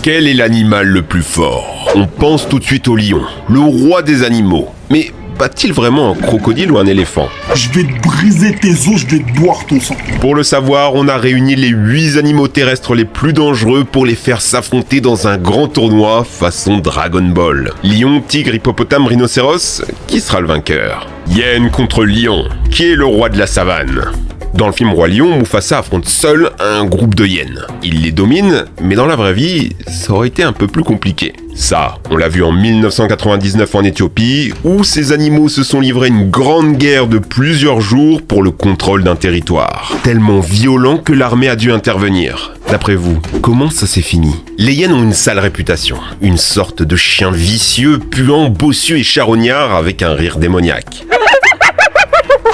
Quel est l'animal le plus fort? On pense tout de suite au lion, le roi des animaux. Mais bat-il vraiment un crocodile ou un éléphant? Je vais te briser tes os, je vais te boire ton sang. Pour le savoir, on a réuni les 8 animaux terrestres les plus dangereux pour les faire s'affronter dans un grand tournoi façon Dragon Ball. Lion, tigre, hippopotame, rhinocéros, qui sera le vainqueur? Hyène contre lion, qui est le roi de la savane? Dans le film Roi Lion, Mufasa affronte seul un groupe de hyènes. Il les domine, mais dans la vraie vie, ça aurait été un peu plus compliqué. Ça, on l'a vu en 1999 en Éthiopie, où ces animaux se sont livrés une grande guerre de plusieurs jours pour le contrôle d'un territoire. Tellement violent que l'armée a dû intervenir. D'après vous, comment ça s'est fini? Les hyènes ont une sale réputation, une sorte de chien vicieux, puant, bossu et charognard avec un rire démoniaque.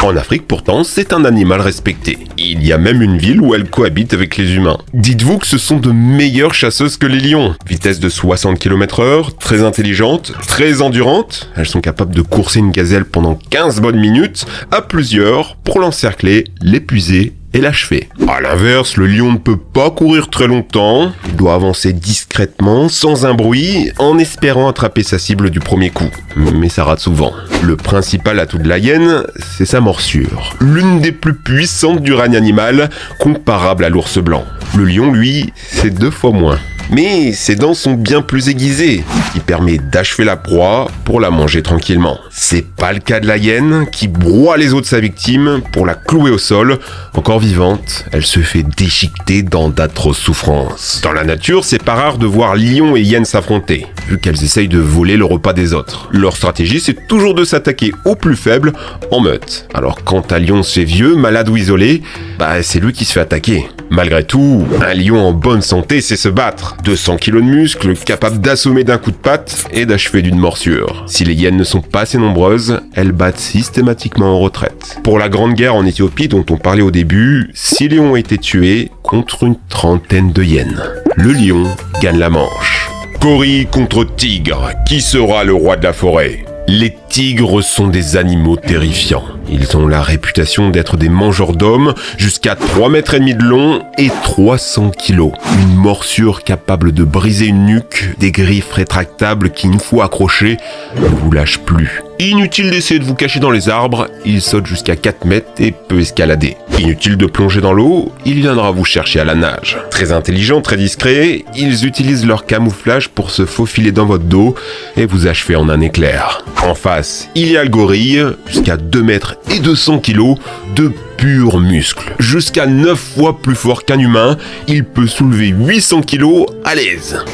En Afrique, pourtant, c'est un animal respecté. Il y a même une ville où elles cohabitent avec les humains. Dites-vous que ce sont de meilleures chasseuses que les lions. Vitesse de 60 km/h, très intelligentes, très endurantes. Elles sont capables de courser une gazelle pendant 15 bonnes minutes, à plusieurs, pour l'encercler, l'épuiser et l'achever. À l'inverse, le lion ne peut pas courir très longtemps. Il doit avancer discrètement, sans un bruit, en espérant attraper sa cible du premier coup. Mais ça rate souvent. Le principal atout de la hyène, c'est sa morsure. L'une des plus puissantes du règne animal, comparable à l'ours blanc. Le lion, lui, c'est 2 fois moins. Mais ses dents sont bien plus aiguisées, ce qui permet d'achever la proie pour la manger tranquillement. C'est pas le cas de la hyène, qui broie les os de sa victime pour la clouer au sol. Encore vivante, elle se fait déchiqueter dans d'atroces souffrances. Dans la nature, c'est pas rare de voir lion et hyène s'affronter, vu qu'elles essayent de voler le repas des autres. Leur stratégie, c'est toujours de s'attaquer aux plus faibles en meute. Alors quand un lion se fait vieux, malade ou isolé, c'est lui qui se fait attaquer. Malgré tout, un lion en bonne santé sait se battre. 200 kg de muscles, capable d'assommer d'un coup de patte et d'achever d'une morsure. Si les hyènes ne sont pas assez nombreuses, elles battent systématiquement en retraite. Pour la Grande Guerre en Éthiopie dont on parlait au début, 6 lions ont été tués contre une trentaine de hyènes. Le lion gagne la manche. Gorille contre tigre, qui sera le roi de la forêt? Les tigres sont des animaux terrifiants. Ils ont la réputation d'être des mangeurs d'hommes, jusqu'à 3,5 mètres de long et 300 kg. Une morsure capable de briser une nuque, des griffes rétractables qui, une fois accrochées, ne vous lâchent plus. Inutile d'essayer de vous cacher dans les arbres, il saute jusqu'à 4 mètres et peut escalader. Inutile de plonger dans l'eau, il viendra vous chercher à la nage. Très intelligents, très discrets, ils utilisent leur camouflage pour se faufiler dans votre dos et vous achever en un éclair. En face, il y a le gorille, jusqu'à 2 mètres et 200 kg de purs muscles. Jusqu'à 9 fois plus fort qu'un humain, il peut soulever 800 kg à l'aise.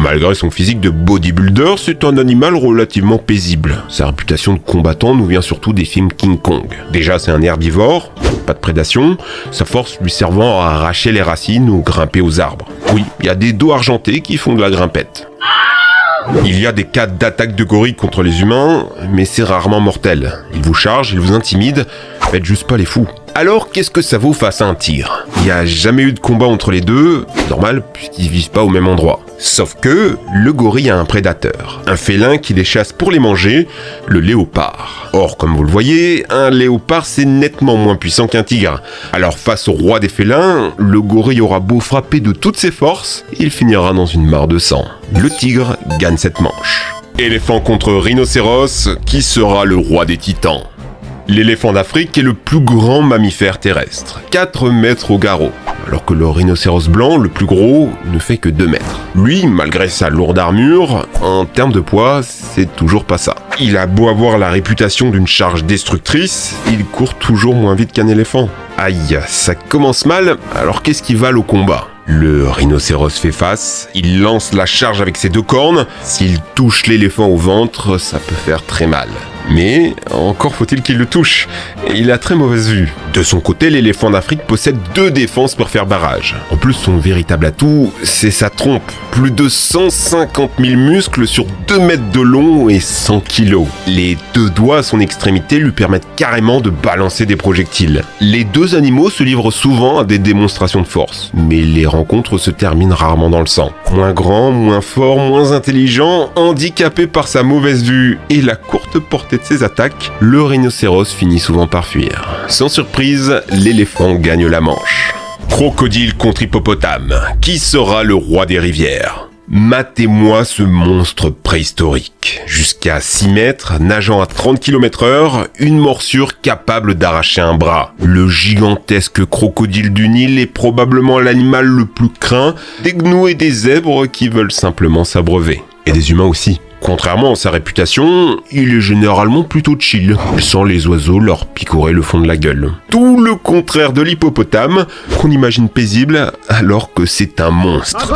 Malgré son physique de bodybuilder, c'est un animal relativement paisible. Sa réputation de combattant nous vient surtout des films King Kong. Déjà, c'est un herbivore, pas de prédation, sa force lui servant à arracher les racines ou grimper aux arbres. Oui, il y a des dos argentés qui font de la grimpette. Il y a des cas d'attaque de gorille contre les humains, mais c'est rarement mortel. Ils vous chargent, ils vous intimident, faites juste pas les fous. Alors, qu'est-ce que ça vaut face à un tigre? Il n'y a jamais eu de combat entre les deux, normal, puisqu'ils vivent pas au même endroit. Sauf que, le gorille a un prédateur, un félin qui les chasse pour les manger, le léopard. Or, comme vous le voyez, un léopard c'est nettement moins puissant qu'un tigre. Alors face au roi des félins, le gorille aura beau frapper de toutes ses forces, il finira dans une mare de sang. Le tigre gagne cette manche. Éléphant contre rhinocéros, qui sera le roi des titans? L'éléphant d'Afrique est le plus grand mammifère terrestre, 4 mètres au garrot, alors que le rhinocéros blanc, le plus gros, ne fait que 2 mètres. Lui, malgré sa lourde armure, en termes de poids, c'est toujours pas ça. Il a beau avoir la réputation d'une charge destructrice, il court toujours moins vite qu'un éléphant. Aïe, ça commence mal, alors qu'est-ce qui va au combat? Le rhinocéros fait face, il lance la charge avec ses 2 cornes. S'il touche l'éléphant au ventre, ça peut faire très mal. Mais encore faut-il qu'il le touche, et il a très mauvaise vue. De son côté, l'éléphant d'Afrique possède 2 défenses pour faire barrage. En plus, son véritable atout, c'est sa trompe. Plus de 150 000 muscles sur 2 mètres de long et 100 kilos. Les 2 doigts à son extrémité lui permettent carrément de balancer des projectiles. Les 2 animaux se livrent souvent à des démonstrations de force, mais les rencontres se terminent rarement dans le sang. Moins grand, moins fort, moins intelligent, handicapé par sa mauvaise vue et la courte portée de ses attaques, le rhinocéros finit souvent par fuir. Sans surprise, l'éléphant gagne la manche. Crocodile contre hippopotame. Qui sera le roi des rivières ? Matez-moi ce monstre préhistorique. Jusqu'à 6 mètres, nageant à 30 km/h, une morsure capable d'arracher un bras. Le gigantesque crocodile du Nil est probablement l'animal le plus craint des gnous et des zèbres qui veulent simplement s'abreuver. Et des humains aussi. Contrairement à sa réputation, il est généralement plutôt chill, sans les oiseaux leur picorer le fond de la gueule. Tout le contraire de l'hippopotame, qu'on imagine paisible alors que c'est un monstre.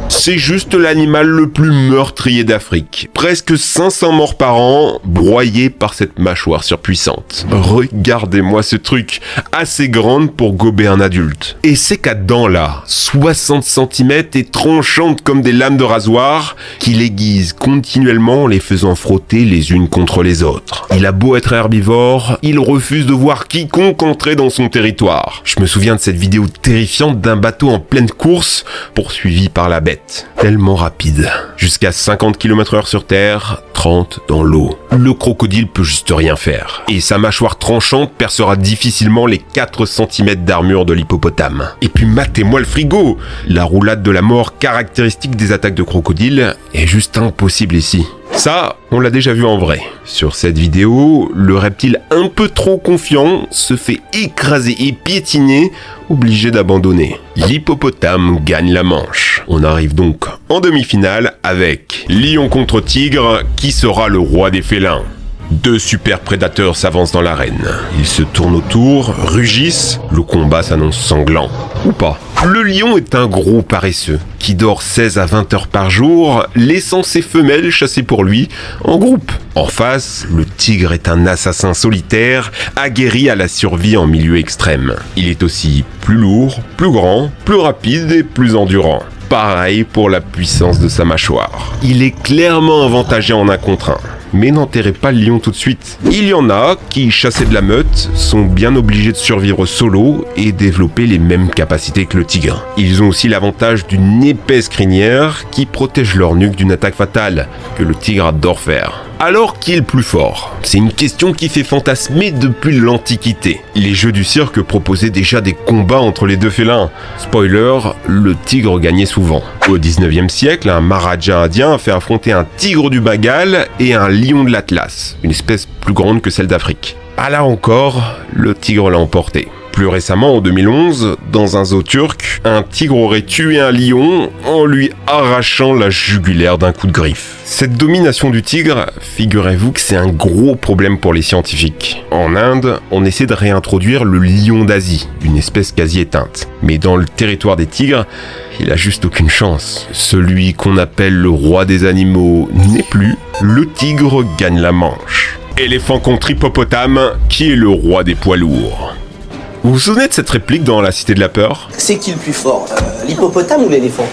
C'est juste l'animal le plus meurtrier d'Afrique. Presque 500 morts par an, broyés par cette mâchoire surpuissante. Regardez-moi ce truc, assez grande pour gober un adulte. Et ces quatre dents-là, 60 cm et tranchantes comme des lames de rasoir, qu'il aiguise continuellement en les faisant frotter les unes contre les autres. Il a beau être herbivore, il refuse de voir quiconque entrer dans son territoire. Je me souviens de cette vidéo terrifiante d'un bateau en pleine course, poursuivi par la bête. Tellement rapide. Jusqu'à 50 km/h sur terre, 30 dans l'eau. Le crocodile peut juste rien faire. Et sa mâchoire tranchante percera difficilement les 4 cm d'armure de l'hippopotame. Et puis matez-moi le frigo. La roulade de la mort caractéristique des attaques de crocodile est juste impossible ici. Ça, on l'a déjà vu en vrai. Sur cette vidéo, le reptile un peu trop confiant se fait écraser et piétiner, obligé d'abandonner. L'hippopotame gagne la manche. On arrive donc en demi-finale avec lion contre tigre, qui sera le roi des félins. Deux super prédateurs s'avancent dans l'arène. Ils se tournent autour, rugissent, le combat s'annonce sanglant. Ou pas. Le lion est un gros paresseux, qui dort 16 à 20 heures par jour, laissant ses femelles chasser pour lui en groupe. En face, le tigre est un assassin solitaire, aguerri à la survie en milieu extrême. Il est aussi plus lourd, plus grand, plus rapide et plus endurant. Pareil pour la puissance de sa mâchoire. Il est clairement avantagé en 1 contre 1. Mais n'enterrez pas le lion tout de suite. Il y en a qui, chassés de la meute, sont bien obligés de survivre solo et développer les mêmes capacités que le tigre. Ils ont aussi l'avantage d'une épaisse crinière qui protège leur nuque d'une attaque fatale, que le tigre adore faire. Alors qui est le plus fort ? C'est une question qui fait fantasmer depuis l'Antiquité. Les jeux du cirque proposaient déjà des combats entre les deux félins. Spoiler, le tigre gagnait souvent. Au 19e siècle, un Maharaja indien a fait affronter un tigre du Bengale et un lion de l'Atlas, une espèce plus grande que celle d'Afrique. Ah là encore, le tigre l'a emporté. Plus récemment, en 2011, dans un zoo turc, un tigre aurait tué un lion en lui arrachant la jugulaire d'un coup de griffe. Cette domination du tigre, figurez-vous que c'est un gros problème pour les scientifiques. En Inde, on essaie de réintroduire le lion d'Asie, une espèce quasi éteinte. Mais dans le territoire des tigres, il a juste aucune chance. Celui qu'on appelle le roi des animaux n'est plus. Le tigre gagne la manche. Éléphant contre hippopotame, qui est le roi des poids lourds ? Vous vous souvenez de cette réplique dans La Cité de la Peur ? C'est qui le plus fort, l'hippopotame ou l'éléphant ?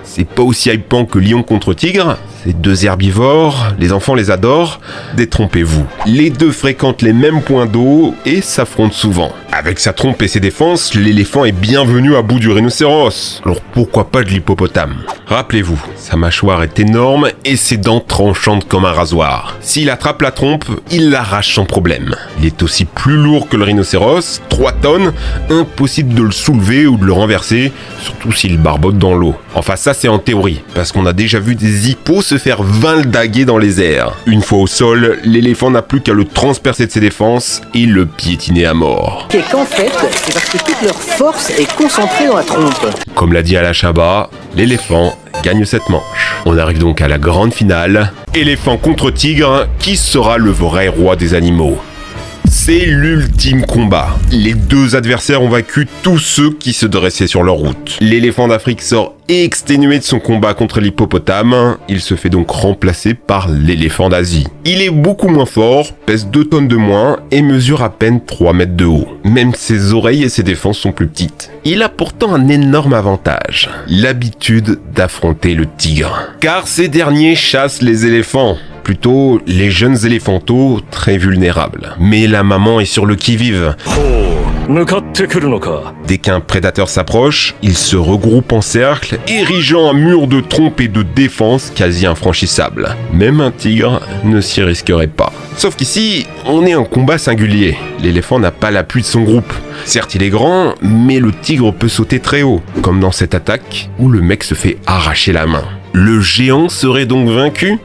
C'est pas aussi hypant que lion contre tigre, c'est deux herbivores, les enfants les adorent, détrompez-vous. Les deux fréquentent les mêmes points d'eau et s'affrontent souvent. Avec sa trompe et ses défenses, l'éléphant est bienvenu à bout du rhinocéros. Alors pourquoi pas de l'hippopotame ? Rappelez-vous, sa mâchoire est énorme et ses dents tranchantes comme un rasoir. S'il attrape la trompe, il l'arrache sans problème. Il est aussi plus lourd que le rhinocéros, 3 tonnes, impossible de le soulever ou de le renverser, surtout s'il barbote dans l'eau. Enfin ça c'est en théorie, parce qu'on a déjà vu des hippos se faire vindiguer dans les airs. Une fois au sol, l'éléphant n'a plus qu'à le transpercer de ses défenses et le piétiner à mort. Et qu'en fait, c'est parce que toute leur force est concentrée dans la trompe. Comme l'a dit Alain Chabat, l'éléphant gagne cette manche. On arrive donc à la grande finale. Éléphant contre tigre, qui sera le vrai roi des animaux ? C'est l'ultime combat. Les deux adversaires ont vaincu tous ceux qui se dressaient sur leur route. L'éléphant d'Afrique sort exténué de son combat contre l'hippopotame. Il se fait donc remplacer par l'éléphant d'Asie. Il est beaucoup moins fort, pèse 2 tonnes de moins et mesure à peine 3 mètres de haut. Même ses oreilles et ses défenses sont plus petites. Il a pourtant un énorme avantage, l'habitude d'affronter le tigre. Car ces derniers chassent les éléphants. Plutôt les jeunes éléphantaux très vulnérables. Mais la maman est sur le qui-vive. 向かってくるのか。 Dès qu'un prédateur s'approche, ils se regroupent en cercle, érigeant un mur de trompe et de défense quasi infranchissable. Même un tigre ne s'y risquerait pas. Sauf qu'ici, on est en combat singulier. L'éléphant n'a pas l'appui de son groupe. Certes, il est grand, mais le tigre peut sauter très haut, comme dans cette attaque où le mec se fait arracher la main. Le géant serait donc vaincu ?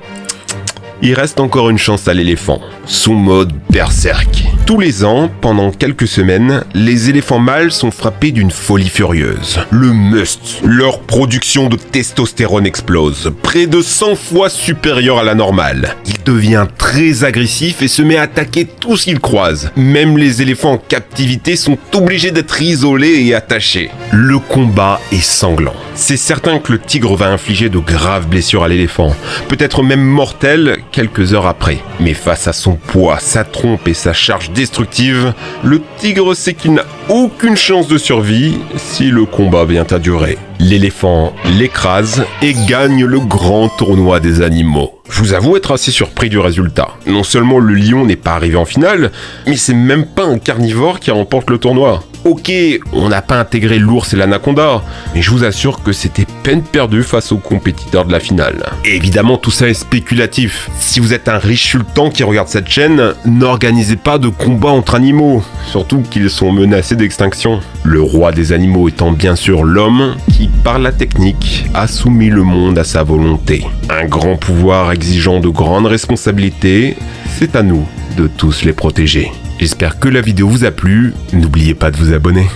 Il reste encore une chance à l'éléphant, son mode berserk. Tous les ans, pendant quelques semaines, les éléphants mâles sont frappés d'une folie furieuse. Le must. Leur production de testostérone explose, près de 100 fois supérieure à la normale. Il devient très agressif et se met à attaquer tout ce qu'il croise. Même les éléphants en captivité sont obligés d'être isolés et attachés. Le combat est sanglant. C'est certain que le tigre va infliger de graves blessures à l'éléphant, peut-être même mortelles quelques heures après. Mais face à son poids, sa trompe et sa charge destructive, le tigre sait qu'il n'a aucune chance de survie si le combat vient à durer. L'éléphant l'écrase et gagne le grand tournoi des animaux. Je vous avoue être assez surpris du résultat. Non seulement le lion n'est pas arrivé en finale, mais c'est même pas un carnivore qui remporte le tournoi. Ok, on n'a pas intégré l'ours et l'anaconda, mais je vous assure que c'était peine perdue face aux compétiteurs de la finale. Et évidemment, tout ça est spéculatif. Si vous êtes un riche sultan qui regarde cette chaîne, n'organisez pas de combat entre animaux, surtout qu'ils sont menacés d'extinction. Le roi des animaux étant bien sûr l'homme qui, par la technique, a soumis le monde à sa volonté. Un grand pouvoir exigeant de grandes responsabilités, c'est à nous de tous les protéger. J'espère que la vidéo vous a plu, n'oubliez pas de vous abonner.